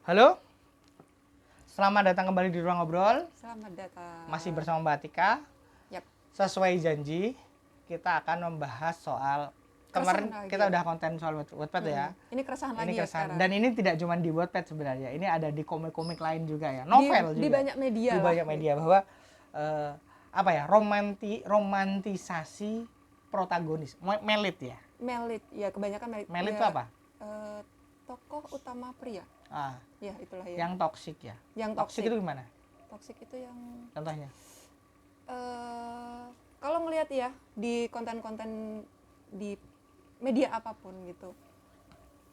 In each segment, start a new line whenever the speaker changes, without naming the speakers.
Halo, selamat datang kembali di Ruang Ngobrol.
Selamat datang.
Masih bersama Mbak Atika.
Yap.
Sesuai janji, kita akan membahas soal kemarin
Keresahan lagi
kita
ya?
udah konten soal Wattpad ya.
Ini keresahan
Ini
lagi ya
keresahan.
sekarang.
Dan ini tidak cuma di Wattpad sebenarnya. Ini ada di komik-komik lain juga ya. Novel
di
juga.
banyak media
Di
lah.
banyak media bahwa apa ya? Romantisasi protagonis. Melit ya.
Melit, ya kebanyakan melit.
Melit
ya,
itu apa?
Tokoh utama pria.
Ah,
Ya itulah ya.
yang toksik ya.
Yang
Toksik itu gimana?
Toksik itu yang
Contohnya?
kalau ngelihat ya di konten-konten di media apapun gitu.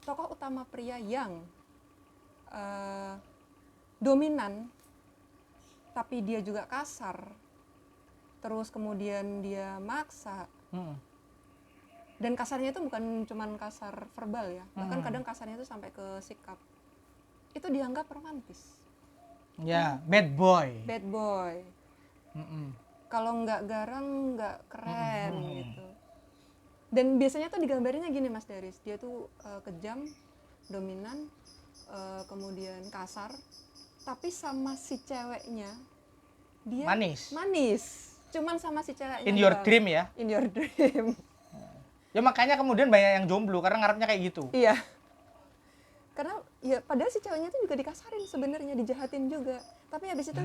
Tokoh utama pria yang dominan tapi dia juga kasar. Terus kemudian dia maksa. Dan kasarnya itu bukan cuman kasar verbal ya, bahkan kadang kasarnya itu sampai ke sikap. Itu dianggap romantis.
Ya, bad boy.
Bad boy. Kalau nggak garang, nggak keren gitu. Dan biasanya tuh digambarinnya gini Mas Daris, dia tuh kejam, dominan, kemudian kasar, tapi sama si ceweknya dia manis. Cuman sama si ceweknya
In your
doang.
dream ya.
In your dream.
Ya makanya kemudian banyak yang jomblo karena ngarepnya kayak gitu.
Iya. Karena ya padahal si ceweknya tuh juga dikasarin sebenarnya, dijahatin juga. Tapi habis itu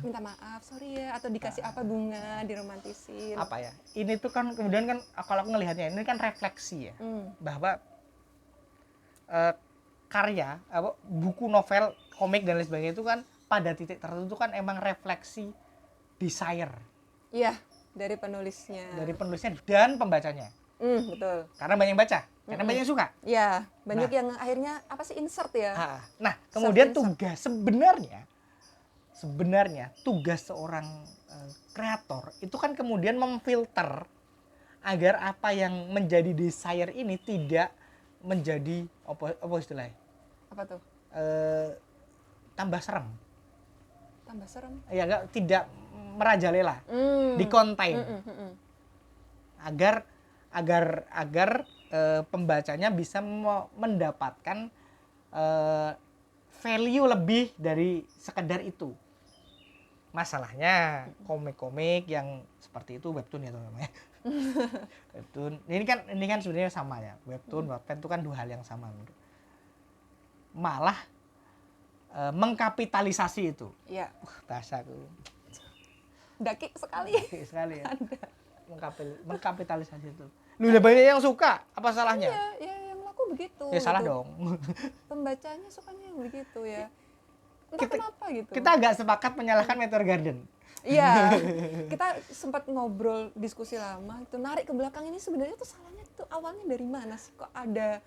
minta maaf, sorry ya, atau dikasih apa bunga, diromantisin.
Apa ya? Ini tuh kan kemudian kan kalau aku ngelihatnya ini kan refleksi ya. Bahwa karya, buku, novel, komik dan lain sebagainya itu kan pada titik tertentu kan emang refleksi desire.
Iya, dari penulisnya.
Dari penulisnya dan pembacanya.
Betul.
Karena banyak yang baca, karena banyak yang suka.
Iya, banyak yang akhirnya apa sih insert ya.
Nah, kemudian tugas sebenarnya tugas seorang kreator itu kan kemudian memfilter agar apa yang menjadi desire ini tidak menjadi apa istilahnya?
Apa tuh?
Tambah serem.
Tambah serem.
Ya enggak, tidak merajalela. Dikontain. Agar pembacanya bisa mendapatkan value lebih dari sekedar itu. Masalahnya komik-komik yang seperti itu webtoon ya namanya. Webtoon. Ini kan sebenarnya sama ya. Webtoon, Wattpad itu kan dua hal yang sama. Malah mengkapitalisasi itu.
Iya.
Bahasaku.
Daki sekali.
Daki sekali ya. Mengkapitalisasi itu. Lu udah banyak yang suka, apa salahnya?
Iya, ya yang laku begitu.
Ya salah
gitu.
dong.
Pembacanya sukanya yang begitu ya. Entah kenapa gitu.
Kita agak sepakat menyalahkan Meteor Garden.
Iya, kita sempat ngobrol diskusi lama itu narik ke belakang ini sebenarnya tuh salahnya tuh awalnya dari mana sih kok ada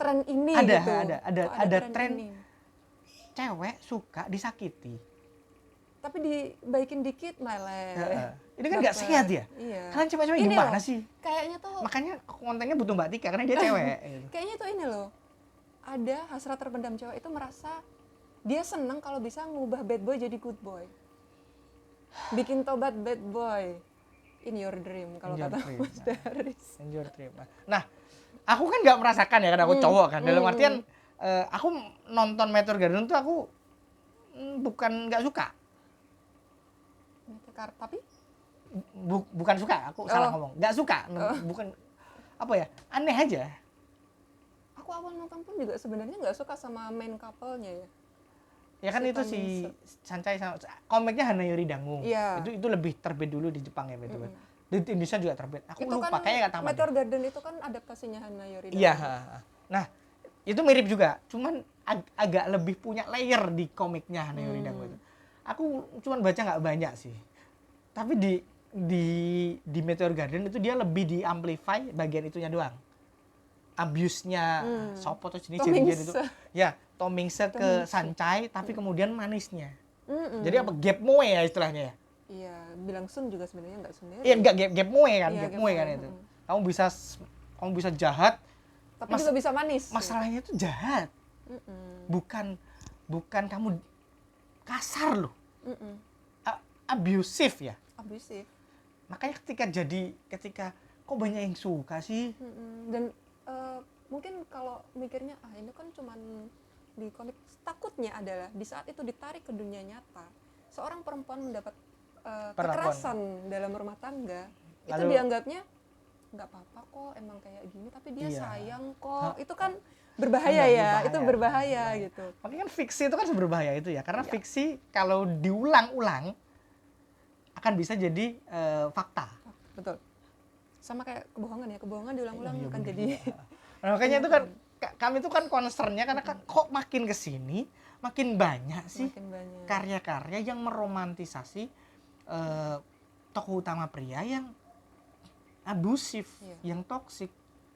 tren ini gitu.
Ada tren ini. Cewek suka disakiti.
Tapi dibaikin dikit meleleh.
Ini kan nggak sehat ya?
Iya.
Kalian cewek-cewek gimana sih?
Kayaknya tuh.
Makanya kontennya butuh Mbak Tika karena dia cewek.
Kayaknya tuh ini loh. Ada hasrat terpendam cewek itu merasa dia seneng kalau bisa ngubah bad boy jadi good boy. Bikin tobat bad boy. In your dream kalau kata Mas Daris.
In your dream. Nah, aku kan nggak merasakan ya karena aku cowok kan. Dalam artian aku nonton Meteor Garden tuh aku bukan nggak suka.
Tapi
bukan suka, aku salah ngomong. Nggak suka, bukan apa ya? Aneh aja.
Aku awal nonton pun juga sebenarnya nggak suka sama main couple-nya ya.
Ya kan itu si Sancai sama komiknya Hanayori Dango.
Iya.
Itu lebih terbit dulu di Jepang ya betul. Di Indonesia juga terbit. Aku
itu
lupa
kan
kayaknya nggak tamat.
Meteor Garden itu kan adaptasinya Hanayori Dango.
Iya. Nah, itu mirip juga. Cuman agak lebih punya layer di komiknya Hanayori Dango itu. Aku cuman baca nggak banyak sih. Tapi di Meteor Garden itu dia lebih di amplify bagian itunya doang. Abuse-nya Sopo atau jenis itu. Ya, Tomingse ke Sancai tapi kemudian manisnya. Jadi apa gap moe ya istilahnya ya?
Iya, bilang Sun juga sebenarnya nggak sendiri.
Iya, enggak gap moe kan, gap moe kan itu. Kamu bisa jahat
tapi juga bisa manis.
Masalahnya itu jahat. Bukan kamu kasar loh. Abusive ya.
Abusive.
Makanya ketika kok banyak yang suka sih.
Dan mungkin kalau mikirnya ini kan cuman di komik. Takutnya adalah di saat itu ditarik ke dunia nyata, seorang perempuan mendapat kekerasan dalam rumah tangga, itu dianggapnya nggak apa-apa kok, emang kayak gini, tapi dia sayang kok. Itu kan berbahaya ya, itu berbahaya gitu.
Makanya kan fiksi itu kan berbahaya itu ya, karena fiksi kalau diulang-ulang akan bisa jadi fakta.
Betul. Sama kayak kebohongan ya, kebohongan diulang-ulang akan jadi.
Nah, makanya itu kan kami itu kan concernnya karena kan kok makin kesini makin banyak sih karya-karya yang meromantisasi tokoh utama pria yang abusif, yang toksik.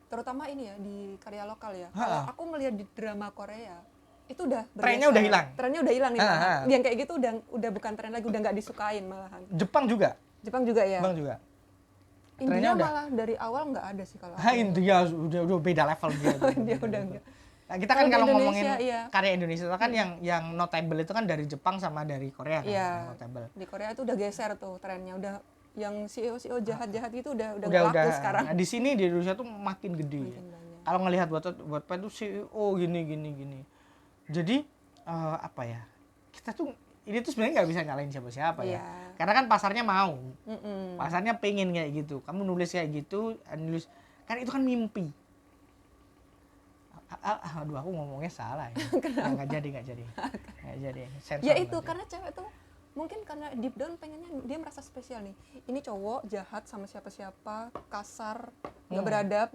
Terutama ini ya di karya lokal ya. Kalau aku melihat di drama Korea itu udah
trennya udah hilang.
Trennya udah hilang nih. Yang kayak gitu udah bukan tren lagi, udah nggak disukain malahan.
Jepang juga ya. Jepang juga.
India malah dari awal nggak ada sih kalau.
India udah beda level dia.
Dia udah enggak.
Nah, kita kan kalau ngomongin karya Indonesia itu kan yang notable itu kan dari Jepang sama dari Korea kan.
Yang notable. Di Korea itu udah geser tuh trennya, udah yang CEO jahat-jahat itu udah laku sekarang.
Nah, di sini di Indonesia tuh makin gede. Kalau ngelihat buat itu CEO gini. Jadi apa ya? Kita tuh ini tuh sebenarnya nggak bisa nyalain siapa-siapa ya. Karena kan pasarnya mau. Pasarnya pengen kayak gitu. Kamu nulis kayak gitu, nulis kan itu kan mimpi. Aduh, aku ngomongnya salah ya. Nggak jadi.
Ya itu karena cewek tuh mungkin karena deep down pengennya dia merasa spesial nih. Ini cowok jahat sama siapa-siapa, kasar, nggak beradab.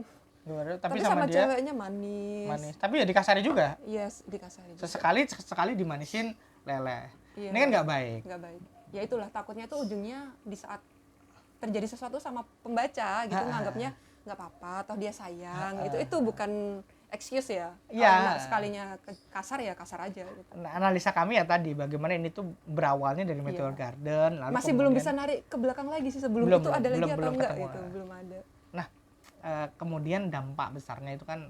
Tapi sama dia, ceweknya manis.
Tapi ya dikasari juga.
Yes, dikasari juga.
Sekali dimanisin leleh.
Iya,
ini kan nggak baik.
Nggak baik. Ya itulah takutnya tuh ujungnya di saat terjadi sesuatu sama pembaca gitu nganggapnya nggak apa-apa, toh dia sayang. Itu bukan excuse ya. Kalau sekalinya kasar ya kasar aja gitu.
Nah, analisa kami ya tadi bagaimana ini tuh berawalnya dari Meteor Garden lalu
masih belum bisa narik ke belakang lagi sih sebelum itu ada lagi atau enggak gitu, belum ada.
Nah, kemudian dampak besarnya itu kan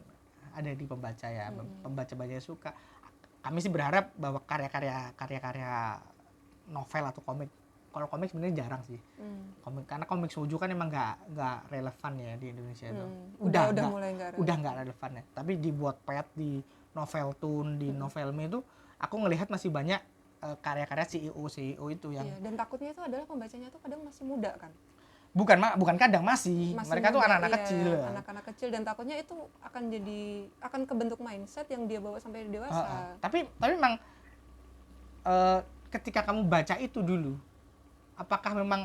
ada di pembaca ya. Pembaca-baca suka. Kami sih berharap bahwa karya-karya novel atau komik, kalau komik sebenarnya jarang sih. Karena komik shoujo kan emang nggak relevan ya di Indonesia itu.
Udah mulai
nggak relevan ya. Tapi di Wattpad, di Noveltoon, di Novelme itu aku ngelihat masih banyak karya-karya CEO itu yang.
Iya, dan takutnya itu adalah pembacanya tuh kadang masih muda kan.
Bukan kadang masih mereka muda, tuh anak-anak kecil.
Anak-anak kecil dan takutnya itu akan kebentuk mindset yang dia bawa sampai dewasa.
Tapi memang ketika kamu baca itu dulu, apakah memang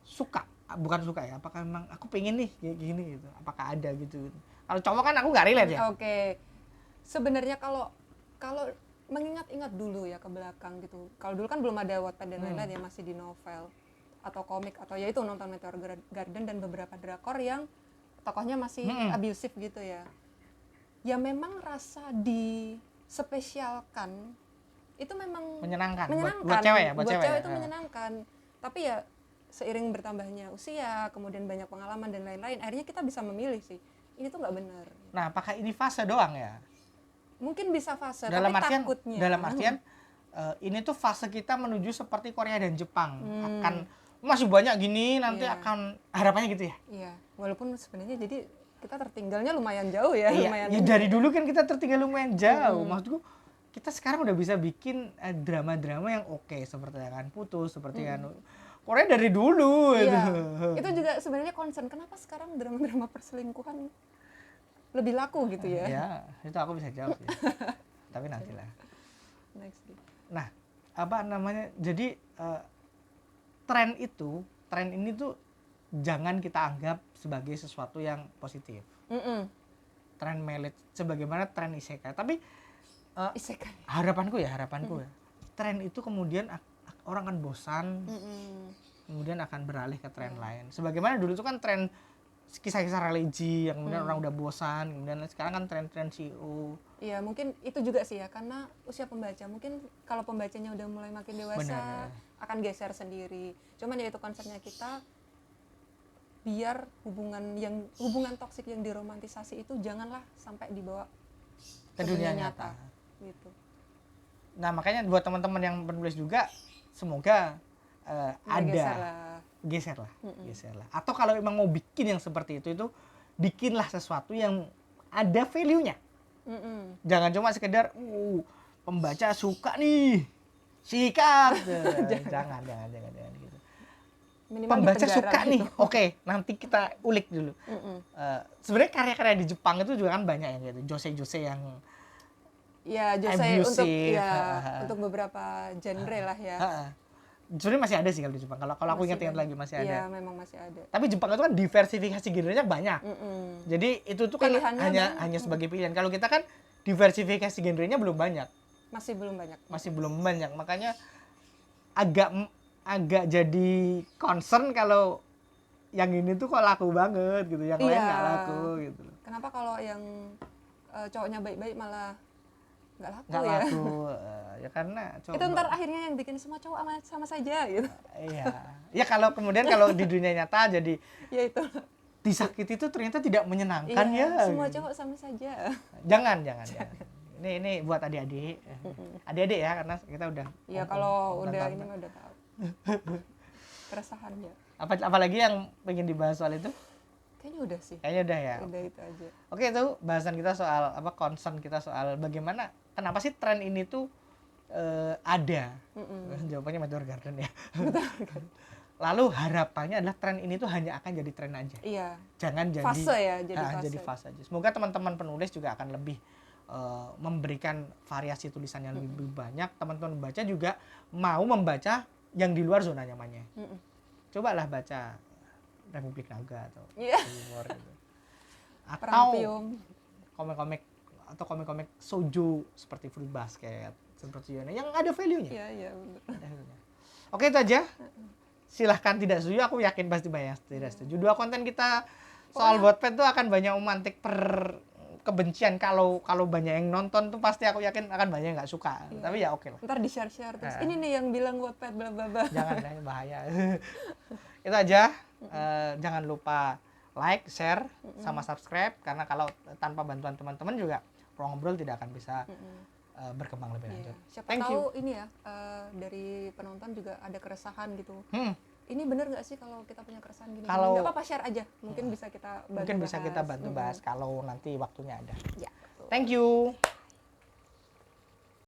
suka? Bukan suka ya, apakah memang aku pengen nih kayak gini gitu. Apakah ada gitu. Kalau cowok kan aku nggak relate ya.
Oke. Sebenarnya kalau mengingat-ingat dulu ya ke belakang gitu. Kalau dulu kan belum ada Wattpad dan lain-lain ya, masih di novel atau komik atau ya itu nonton Meteor Garden dan beberapa drakor yang tokohnya masih abusif gitu ya. Ya memang rasa dispesialkan itu memang
menyenangkan. Buat cewek ya,
buat cewek itu menyenangkan. Tapi ya seiring bertambahnya usia, kemudian banyak pengalaman dan lain-lain, akhirnya kita bisa memilih sih. Ini tuh nggak benar.
Nah, apakah ini fase doang ya?
Mungkin bisa fase,
dalam
tapi
artian,
takutnya.
Dalam artian ini tuh fase kita menuju seperti Korea dan Jepang. Akan masih banyak gini, nanti akan harapannya gitu ya?
Iya, walaupun sebenarnya jadi kita tertinggalnya lumayan jauh ya.
Iya, ya dari dulu kan kita tertinggal lumayan jauh. Maksudku, kita sekarang udah bisa bikin drama-drama yang oke, seperti yang Putus, seperti yang Korea dari dulu.
Iya, itu juga sebenarnya concern. Kenapa sekarang drama-drama perselingkuhan lebih laku gitu ya?
Ya, itu aku bisa jawab sih. Tapi nantilah.
Next.
Nah, apa namanya? Jadi tren ini tuh jangan kita anggap sebagai sesuatu yang positif. Tren melit sebagaimana tren isekai. Tapi
isekai.
Harapanku ya, tren itu kemudian orang akan bosan, kemudian akan beralih ke tren lain. Sebagaimana dulu itu kan tren kisah-kisah religi yang kemudian orang udah bosan, kemudian sekarang kan tren-tren CEO.
Iya, mungkin itu juga sih ya, karena usia pembaca. Mungkin kalau pembacanya udah mulai makin dewasa, akan geser sendiri. Cuman ya itu konsepnya kita, biar hubungan toksik yang diromantisasi itu janganlah sampai dibawa
ke dunia nyata.
Gitu.
Nah, makanya buat teman-teman yang penulis juga, semoga geser lah. Atau kalau memang mau bikin yang seperti itu bikinlah sesuatu yang ada value-nya. Jangan cuma sekedar pembaca suka nih, sikat. Jangan gitu.
Minimal
Pembaca
dipenjara
suka
gitu.
nih, oke, nanti kita ulik dulu. Sebenarnya karya-karya di Jepang itu juga kan banyak yang gitu, jose yang
Ya, Jose
abusive,
untuk beberapa genre lah ya.
sebenarnya masih ada sih kalau di Jepang. Kalau aku
Masih
ingat-ingat lagi masih ada.
Iya, memang masih ada.
Tapi Jepang itu kan diversifikasi genrenya banyak. Jadi itu tuh kan
Pilihannya
hanya sebagai pilihan. Kalau kita kan diversifikasi genrenya belum banyak.
Masih belum banyak.
Makanya agak jadi concern kalau yang ini tuh kok laku banget gitu, yang lain nggak laku gitu.
Kenapa kalau yang cowoknya baik-baik malah nggak laku
Nggak
ya?
laku, ya karena cowok.
Itu ntar akhirnya yang bikin semua cowok sama saja gitu.
Iya. Ya kalau kemudian kalau di dunia nyata jadi
Ya itu.
disakiti itu ternyata tidak menyenangkan ya.
Semua
gitu.
cowok sama saja.
Jangan. Ini buat adik-adik. Adik-adik ya, karena kita udah.
Ya kalau udah ini mah udah tahu. Keresahannya.
Apalagi yang pengen dibahas soal itu?
Kayaknya udah sih.
Kayaknya udah ya.
Udah itu aja.
Oke, itu bahasan kita soal concern kita soal bagaimana, kenapa sih tren ini tuh ada. Jawabannya Meteor Garden ya. Lalu harapannya adalah tren ini tuh hanya akan jadi tren aja.
Iya.
Jangan jadi
fase ya,
jadi fase aja. Semoga teman-teman penulis juga akan lebih memberikan variasi tulisan yang lebih banyak. Teman-teman baca juga mau membaca yang di luar zona nyamannya. Cobalah baca Republik Naga atau Humor gitu. Atau komik-komik shoujo seperti Fruit Basket, seperti yang ada value-nya.
Iya, benar.
Oke, itu aja. Silahkan tidak setuju, aku yakin pasti banyak tidak setuju. Dua konten kita soal Wattpad tuh akan banyak memantik kebencian. Kalau banyak yang nonton tuh pasti aku yakin akan banyak yang nggak suka. Tapi ya oke lah.
Ntar di-share terus. Ini nih yang bilang Wattpad bla bla bla.
Jangan lah, bahaya. Itu aja. Jangan lupa like, share, sama subscribe, karena kalau tanpa bantuan teman-teman juga Ruang Ngobrol tidak akan bisa berkembang lebih lanjut.
Siapa tahu ini ya, dari penonton juga ada keresahan gitu. Ini bener nggak sih kalau kita punya keresahan gini? Nggak apa-apa, share aja. Mungkin bisa kita bantu bahas.
Bahas kalau nanti waktunya ada.
Ya.
Thank you.